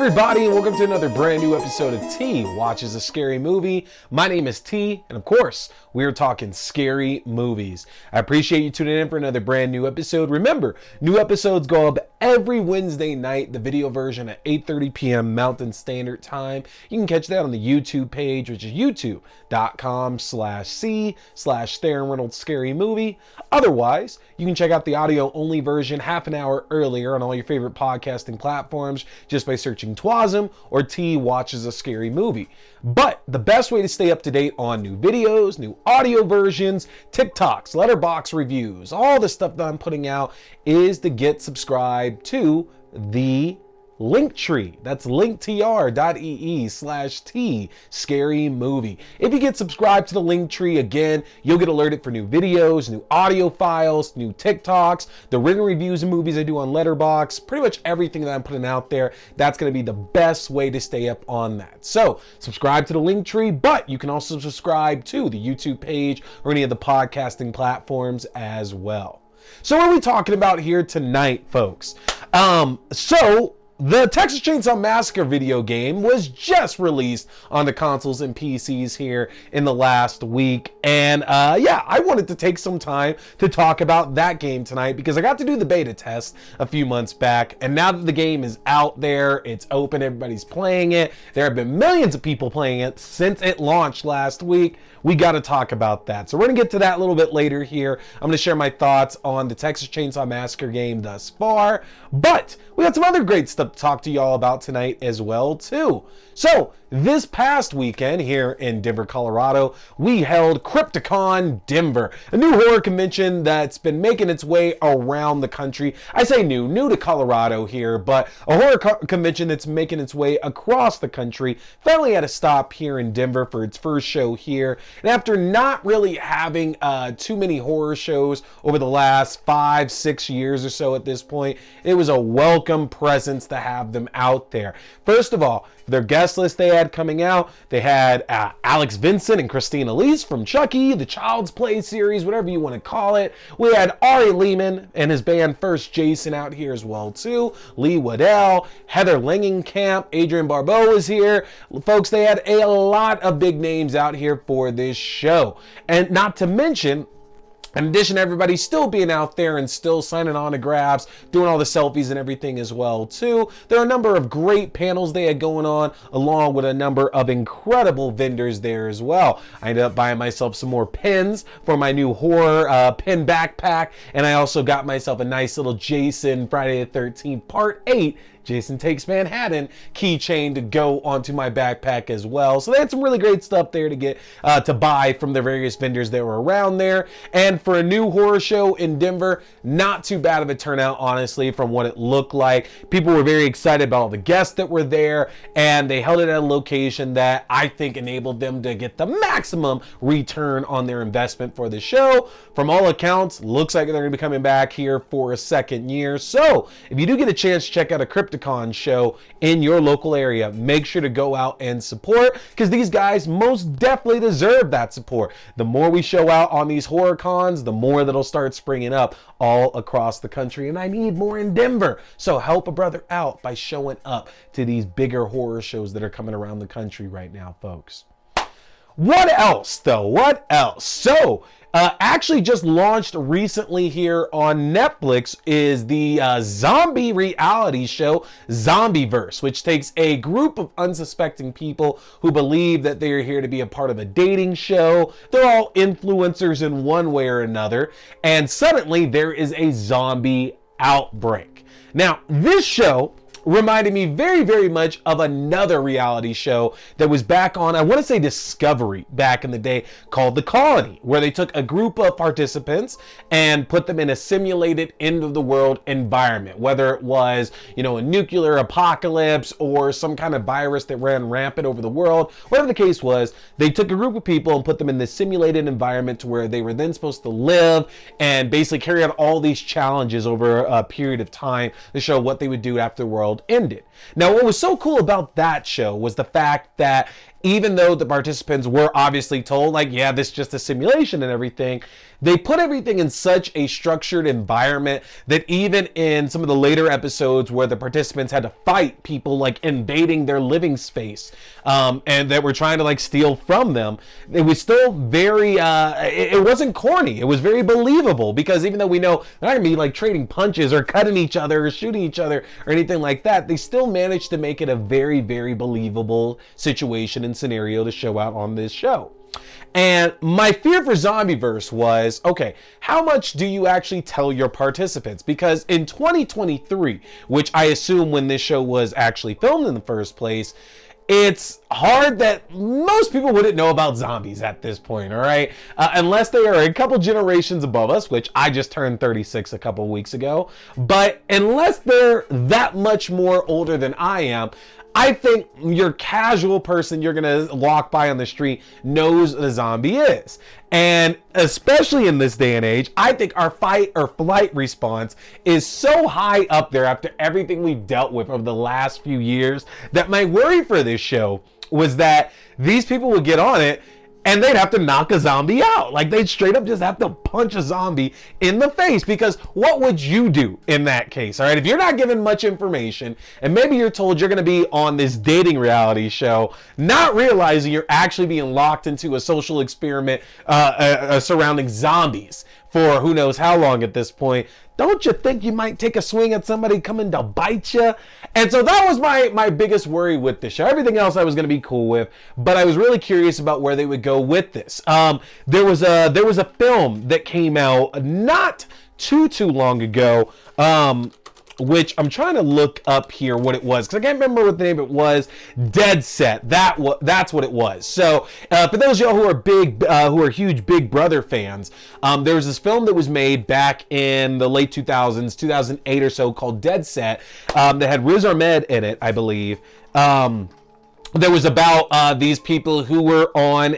everybody, and welcome to another brand new episode of T Watches a Scary Movie. My name is T, and of course, we are talking scary movies. I appreciate you tuning in for another brand new episode. Remember, new episodes go up every Wednesday night, the video version at 8:30 p.m. Mountain Standard Time. You can catch that on the YouTube page, which is youtube.com/C/Theron Reynolds Scary Movie. Otherwise, you can check out the audio-only version half an hour earlier on all your favorite podcasting platforms just by searching TWASM or T Watches a Scary Movie. But the best way to stay up to date on new videos, new audio versions, TikToks, letterbox reviews, all the stuff that I'm putting out is to get subscribed to the Linktree. That's linktr.ee/T Scary Movie. If you get subscribed to the Linktree, again, you'll get alerted for new videos, new audio files, new TikToks, the written reviews and movies I do on Letterboxd, pretty much everything that I'm putting out there. That's going to be the best way to stay up on that. So subscribe to the Linktree, but you can also subscribe to the YouTube page or any of the podcasting platforms as well. So what are we talking about here tonight, folks? The Texas Chainsaw Massacre video game was just released on the consoles and PCs here in the last week. And I wanted to take some time to talk about that game tonight because I got to do the beta test a few months back. And now that the game is out there, it's open, everybody's playing it. There have been millions of people playing it since it launched last week. We got to talk about that. So we're going to get to that a little bit later here. I'm going to share my thoughts on the Texas Chainsaw Massacre game thus far. But we got some other great stuff to talk to y'all about tonight as well, too. So this past weekend here in Denver, Colorado, we held Crypticon Denver, a new horror convention that's been making its way around the country. I say new to Colorado here, but a horror convention that's making its way across the country. Finally had a stop here in Denver for its first show here. And after not really having too many horror shows over the last 5-6 years or so at this point, it was a welcome presence to have them out there. First of all, their guest list they had coming out, they had Alex Vincent and Christina Elise from Chucky, the Child's Play series, whatever you want to call it. We had Ari Lehman and his band First Jason out here as well too. Lee Waddell, Heather Langenkamp, Adrian Barbeau was here. Folks, they had a lot of big names out here for this show. And not to mention, in addition to everybody still being out there and still signing autographs, doing all the selfies and everything as well too, there are a number of great panels they had going on, along with a number of incredible vendors there as well. I ended up buying myself some more pins for my new horror pin backpack, and I also got myself a nice little Jason Friday the 13th Part 8 Jason Takes Manhattan keychain to go onto my backpack as well. So they had some really great stuff there to get to buy from the various vendors that were around there. And for a new horror show in Denver, not too bad of a turnout, honestly, from what it looked like. People were very excited about all the guests that were there, and they held it at a location that I think enabled them to get the maximum return on their investment for the show. From all accounts, looks like they're going to be coming back here for a second year. So if you do get a chance to check out a Crypticon show in your local area, make sure to go out and support, because these guys most definitely deserve that support. The more we show out on these horror cons, the more that'll start springing up all across the country, and I need more in Denver. So help a brother out by showing up to these bigger horror shows that are coming around the country right now, folks. What else though? What else? So actually just launched recently here on Netflix is the zombie reality show Zombieverse, which takes a group of unsuspecting people who believe that they are here to be a part of a dating show. They're all influencers in one way or another, and suddenly there is a zombie outbreak. Now, this show reminded me very, very much of another reality show that was back on, I want to say Discovery back in the day, called The Colony, where they took a group of participants and put them in a simulated end of the world environment, whether it was, a nuclear apocalypse or some kind of virus that ran rampant over the world. Whatever the case was, they took a group of people and put them in this simulated environment to where they were then supposed to live and basically carry out all these challenges over a period of time to show what they would do after the world ended. Now, what was so cool about that show was the fact that even though the participants were obviously told, like, yeah, this is just a simulation and everything, they put everything in such a structured environment that even in some of the later episodes where the participants had to fight people like invading their living space, and that were trying to like steal from them, it was still very, it wasn't corny. It was very believable, because even though we know they're not gonna be like trading punches or cutting each other or shooting each other or anything like that, they still managed to make it a very, very believable situation and scenario to show out on this show. And my fear for Zombieverse was, okay, how much do you actually tell your participants? Because in 2023, which I assume when this show was actually filmed in the first place, it's hard that most people wouldn't know about zombies at this point, all right? Unless they are a couple generations above us, which I just turned 36 a couple weeks ago. But unless they're that much more older than I am, I think your casual person you're gonna walk by on the street knows what a zombie is. And especially in this day and age, I think our fight or flight response is so high up there after everything we've dealt with over the last few years that my worry for this show was that these people would get on it and they'd have to knock a zombie out. Like, they'd straight up just have to punch a zombie in the face, because what would you do in that case? All right, if you're not given much information and maybe you're told you're going to be on this dating reality show, not realizing you're actually being locked into a social experiment surrounding zombies for who knows how long at this point, don't you think you might take a swing at somebody coming to bite you? And so that was my biggest worry with this show. Everything else I was going to be cool with, but I was really curious about where they would go with this. There was a film that came out not too long ago, which I'm trying to look up here what it was, because I can't remember what the name it was. Dead Set. That's what it was. So for those of y'all who are huge Big Brother fans, there was this film that was made back in the late 2000s, 2008 or so, called Dead Set, that had Riz Ahmed in it, I believe. That was about these people who were on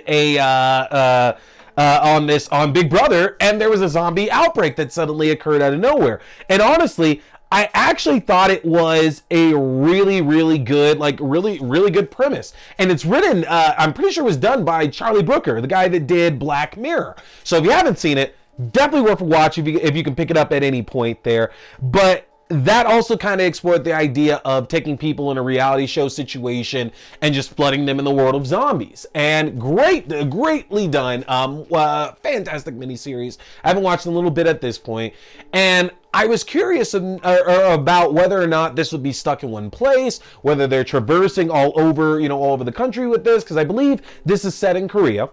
on Big Brother, and there was a zombie outbreak that suddenly occurred out of nowhere. And honestly, I actually thought it was a really, really good, like really good premise. And it's written, I'm pretty sure it was done by Charlie Brooker, the guy that did Black Mirror. So if you haven't seen it, definitely worth a watch if you can pick it up at any point there. But that also kind of explored the idea of taking people in a reality show situation and just flooding them in the world of zombies. And greatly done. Fantastic miniseries. I haven't watched a little bit at this point. And I was curious about whether or not this would be stuck in one place, whether they're traversing all over the country with this, because I believe this is set in Korea.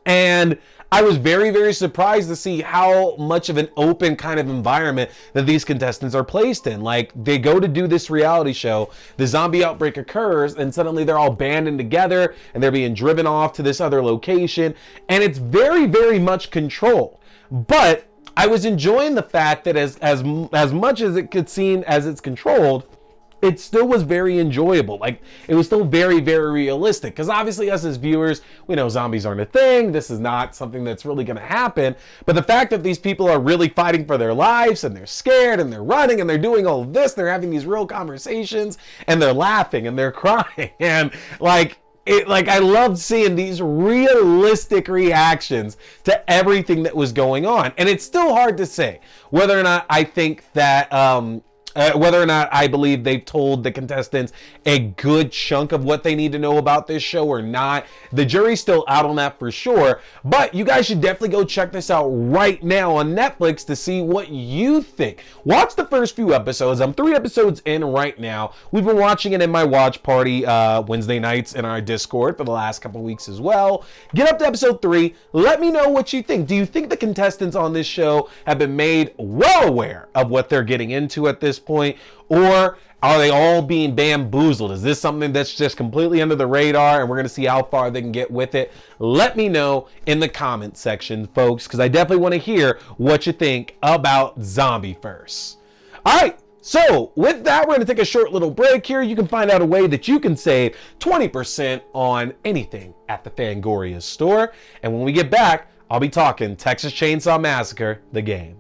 And I was very, very surprised to see how much of an open kind of environment that these contestants are placed in. Like, they go to do this reality show, the zombie outbreak occurs, and suddenly they're all banding together and they're being driven off to this other location. And it's very, very much controlled. But I was enjoying the fact that as much as it could seem as it's controlled, it still was very enjoyable. Like, it was still very, very realistic. Because obviously, us as viewers, we know zombies aren't a thing. This is not something that's really going to happen. But the fact that these people are really fighting for their lives, and they're scared, and they're running, and they're doing all of this, they're having these real conversations, and they're laughing, and they're crying. And I loved seeing these realistic reactions to everything that was going on. And it's still hard to say whether or not I think that, whether or not I believe they've told the contestants a good chunk of what they need to know about this show or not. The jury's still out on that for sure, but you guys should definitely go check this out right now on Netflix to see what you think. Watch the first few episodes. I'm 3 episodes in right now. We've been watching it in my watch party Wednesday nights in our Discord for the last couple weeks as well. Get up to episode 3. Let me know what you think. Do you think the contestants on this show have been made well aware of what they're getting into at this point, or are they all being bamboozled? Is this something that's just completely under the radar and we're going to see how far they can get with it? Let me know in the comment section, folks, because I definitely want to hear what you think about Zombieverse. All right, so with that, we're going to take a short little break here. You can find out a way that you can save 20% on anything at the Fangoria store. And when we get back, I'll be talking Texas Chainsaw Massacre, the game.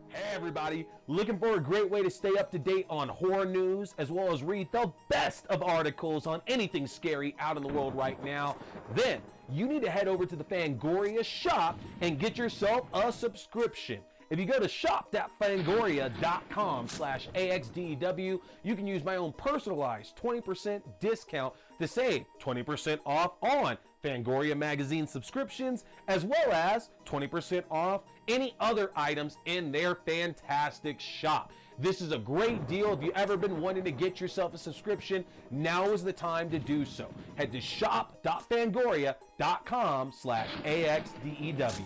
Hey everybody, Looking for a great way to stay up to date on horror news, as well as read the best of articles on anything scary out in the world right now? Then you need to head over to the Fangoria shop and get yourself a subscription. If you go to shop.fangoria.com/AXDEW, you can use my own personalized 20% discount to save 20% off on Fangoria magazine subscriptions, as well as 20% off any other items in their fantastic shop. This is a great deal. If you've ever been wanting to get yourself a subscription, now is the time to do so. Head to shop.fangoria.com/AXDEW.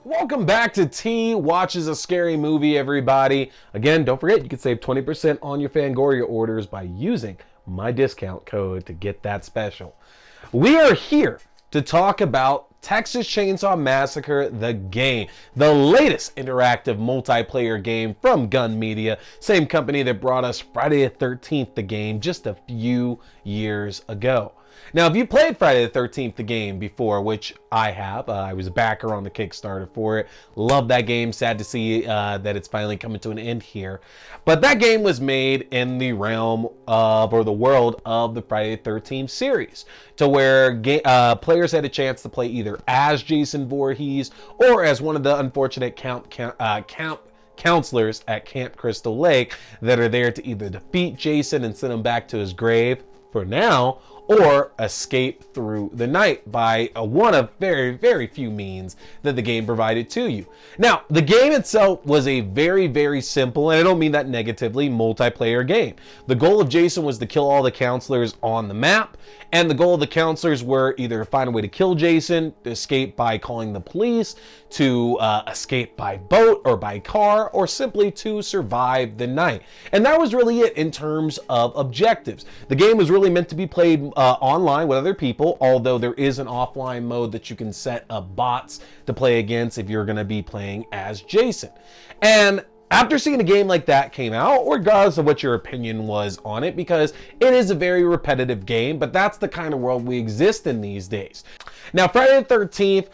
Welcome back to T Watches a Scary Movie, everybody. Again, don't forget you can save 20% on your Fangoria orders by using my discount code to get that special. We are here to talk about Texas Chainsaw Massacre, the game, the latest interactive multiplayer game from Gun Media, same company that brought us Friday the 13th, the game, just a few years ago. Now, if you played Friday the 13th, the game before, which I have, I was a backer on the Kickstarter for it. Love that game. Sad to see that it's finally coming to an end here. But that game was made in the realm of, or the world of, the Friday the 13th series, to where players had a chance to play either as Jason Voorhees or as one of the unfortunate counselors at Camp Crystal Lake that are there to either defeat Jason and send him back to his grave for now, or escape through the night by one of very, very few means that the game provided to you. Now, the game itself was a very, very simple, and I don't mean that negatively, multiplayer game. The goal of Jason was to kill all the counselors on the map, and the goal of the counselors were either to find a way to kill Jason, to escape by calling the police, to escape by boat or by car, or simply to survive the night. And that was really it in terms of objectives. The game was really meant to be played online with other people, although there is an offline mode that you can set up bots to play against if you're going to be playing as Jason. And after seeing a game like that came out, regardless of what your opinion was on it, because it is a very repetitive game, but that's the kind of world we exist in these days. Now, Friday the 13th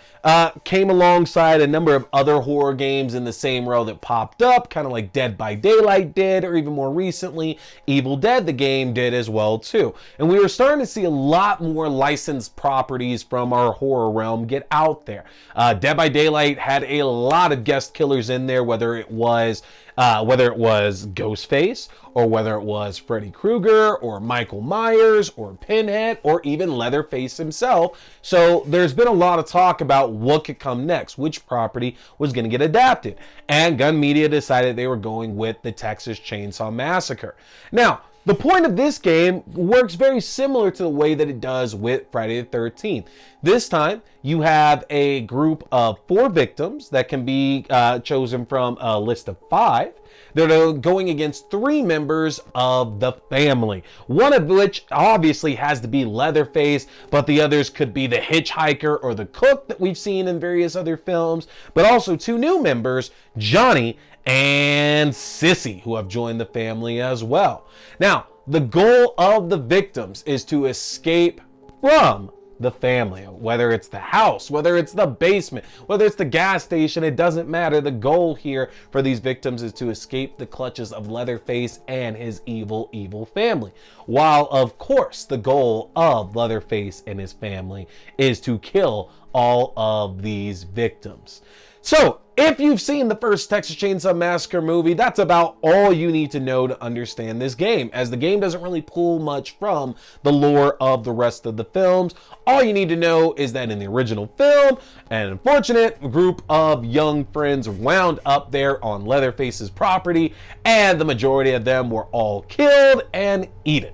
came alongside a number of other horror games in the same row that popped up, kind of like Dead by Daylight did, or even more recently, Evil Dead, the game, did as well, too. And we were starting to see a lot more licensed properties from our horror realm get out there. Dead by Daylight had a lot of guest killers in there, whether it was Ghostface, or whether it was Freddy Krueger, or Michael Myers, or Pinhead, or even Leatherface himself. So there's been a lot of talk about what could come next, which property was going to get adapted. And Gun Media decided they were going with the Texas Chainsaw Massacre. Now, the point of this game works very similar to the way that it does with Friday the 13th. This time, you have a group of 4 victims that can be chosen from a list of 5. They're going against 3 members of the family, one of which obviously has to be Leatherface, but the others could be the hitchhiker or the cook that we've seen in various other films, but also 2 new members, Johnny and Sissy, who have joined the family as well. Now, the goal of the victims is to escape from the family, whether it's the house, whether it's the basement, whether it's the gas station, it doesn't matter. The goal here for these victims is to escape the clutches of Leatherface and his evil, evil family. While, of course, the goal of Leatherface and his family is to kill all of these victims. So, if you've seen the first Texas Chainsaw Massacre movie, that's about all you need to know to understand this game, as the game doesn't really pull much from the lore of the rest of the films. All you need to know is that in the original film, an unfortunate group of young friends wound up there on Leatherface's property, and the majority of them were all killed and eaten.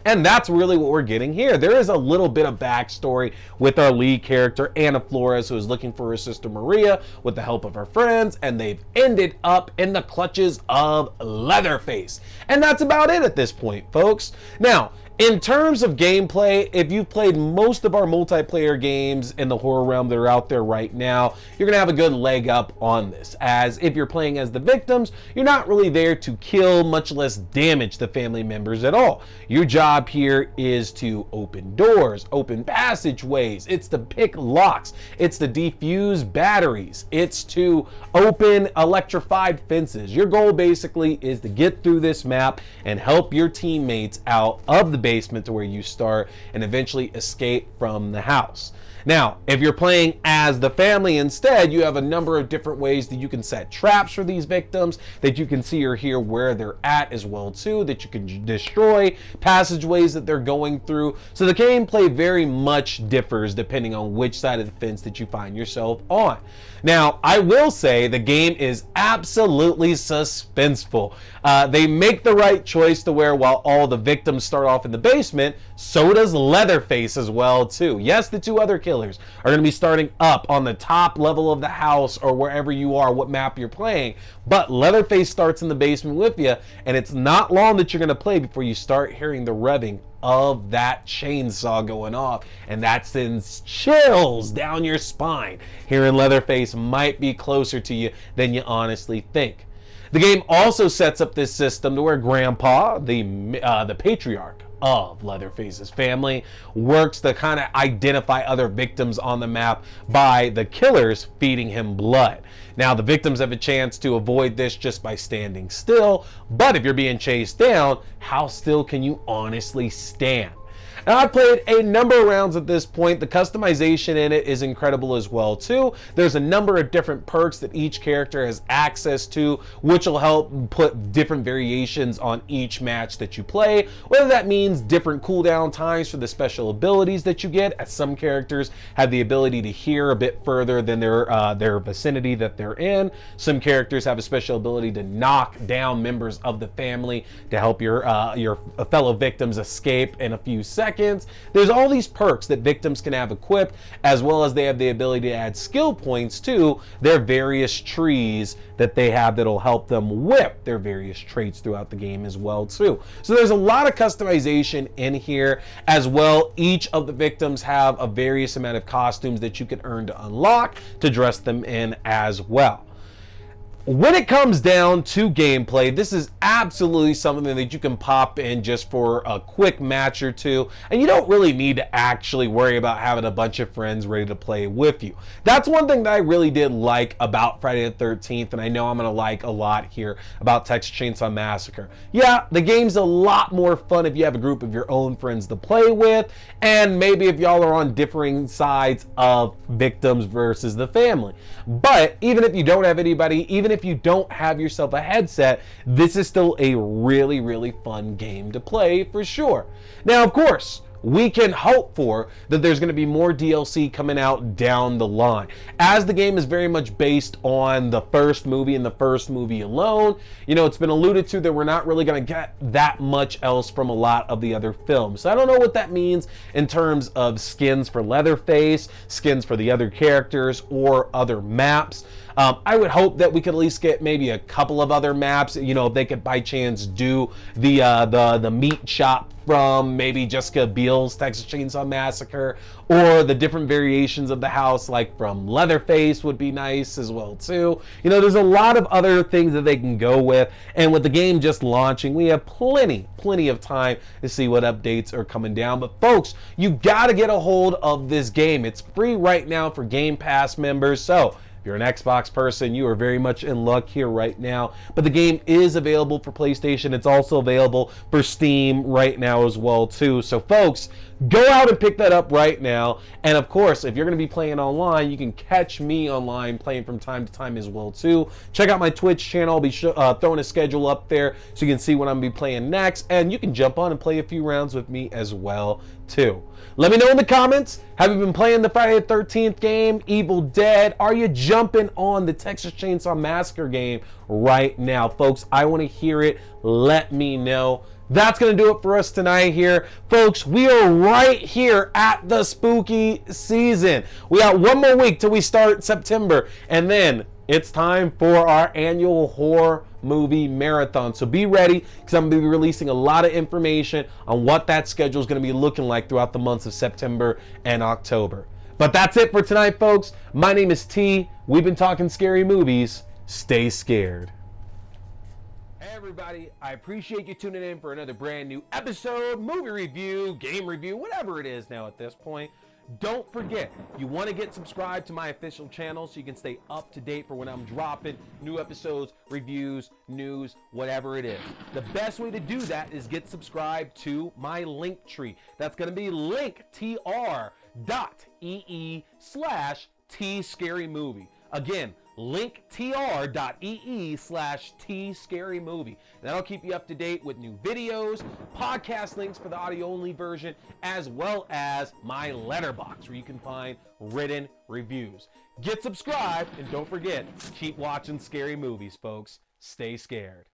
And that's really what we're getting here. There is a little bit of backstory with our lead character, Anna Flores, who is looking for her sister Maria with the help of her friends, and they've ended up in the clutches of Leatherface. And that's about it at this point, folks. Now, In terms of gameplay, if you've played most of our multiplayer games in the horror realm that are out there right now, you're going to have a good leg up on this. As if you're playing as the victims, you're not really there to kill, much less damage the family members at all. Your job here is to open doors, open passageways, it's to pick locks, it's to defuse batteries, it's to open electrified fences. Your goal basically is to get through this map and help your teammates out of the basement to where you start and eventually escape from the house. Now, if you're playing as the family instead, you have a number of different ways that you can set traps for these victims, that you can see or hear where they're at as well too, that you can destroy passageways that they're going through. So the gameplay very much differs depending on which side of the fence that you find yourself on. Now, I will say the game is absolutely suspenseful. They make the right choice to where while all the victims start off in the basement, so does Leatherface as well too. Yes, the two other killers are going to be starting up on the top level of the house or wherever you are, what map you're playing, but Leatherface starts in the basement with you, and it's not long that you're going to play before you start hearing the revving of that chainsaw going off, and that sends chills down your spine. Hearing Leatherface might be closer to you than you honestly think. The game also sets up this system to where Grandpa, the patriarch of Leatherface's family, works to kind of identify other victims on the map by the killers feeding him blood. Now, the victims have a chance to avoid this just by standing still, but if you're being chased down, how still can you honestly stand? Now, I've played a number of rounds at this point. The customization in it is incredible as well too. There's a number of different perks that each character has access to, which will help put different variations on each match that you play, whether that means different cooldown times for the special abilities that you get, as some characters have the ability to hear a bit further than their vicinity that they're in. Some characters have a special ability to knock down members of the family to help your fellow victims escape in a few seconds. There's all these perks that victims can have equipped, as well as they have the ability to add skill points to their various trees that they have that'll help them whip their various traits throughout the game as well too. So there's a lot of customization in here as well. Each of the victims have a various amount of costumes that you can earn to unlock to dress them in as well. When it comes down to gameplay, this is absolutely something that you can pop in just for a quick match or two, and you don't really need to actually worry about having a bunch of friends ready to play with you. That's one thing that I really did like about Friday the 13th, and I know I'm going to like a lot here about Texas Chainsaw Massacre. Yeah, the game's a lot more fun if you have a group of your own friends to play with, and maybe if y'all are on differing sides of victims versus the family. But even if you don't have anybody, even if you don't have yourself a headset, this is still a really, really fun game to play for sure. Now, of course, we can hope for that there's going to be more DLC coming out down the line. As the game is very much based on the first movie and the first movie alone, you know, it's been alluded to that we're not really going to get that much else from a lot of the other films. So I don't know what that means in terms of skins for Leatherface, skins for the other characters, or other maps. I would hope that we could at least get maybe a couple of other maps, you know, if they could by chance do the meat shop from maybe Jessica Biel's Texas Chainsaw Massacre, or the different variations of the house like from Leatherface would be nice as well too. You know, there's a lot of other things that they can go with, and with the game just launching, we have plenty of time to see what updates are coming down. But folks, you gotta get a hold of this game. It's free right now for Game Pass members, so you're an Xbox person, you are very much in luck here right now. But the game is available for PlayStation. It's also available for Steam right now as well too. So folks, go out and pick that up right now. And of course, if you're going to be playing online, you can catch me online playing from time to time as well too. Check out my Twitch channel. I'll be throwing a schedule up there so you can see when I'm going to be playing next. And you can jump on and play a few rounds with me as well too. Let me know in the comments, have you been playing the Friday the 13th game, Evil Dead? Are you jumping on the Texas Chainsaw Massacre game right now? Folks, I want to hear it. Let me know. That's going to do it for us tonight here. Folks, we are right here at the spooky season. We got one more week till we start September, and then It's time for our annual horror movie marathon. So be ready, because I'm going to be releasing a lot of information on what that schedule is going to be looking like throughout the months of September and October. But that's it for tonight, folks. My name is T. We've been talking scary movies. Stay scared. Hey everybody, I appreciate you tuning in for another brand new episode, movie review, game review, whatever it is now at this point. Don't forget, you want to get subscribed to my official channel so you can stay up to date for when I'm dropping new episodes, reviews, news, whatever it is. The best way to do that is get subscribed to my link tree. That's going to be linktr.ee/tscarymovie. Again, linktr.ee/tscarymovie. That'll keep you up to date with new videos, podcast links for the audio-only version, as well as my letterbox where you can find written reviews. Get subscribed, and don't forget, keep watching scary movies, folks. Stay scared.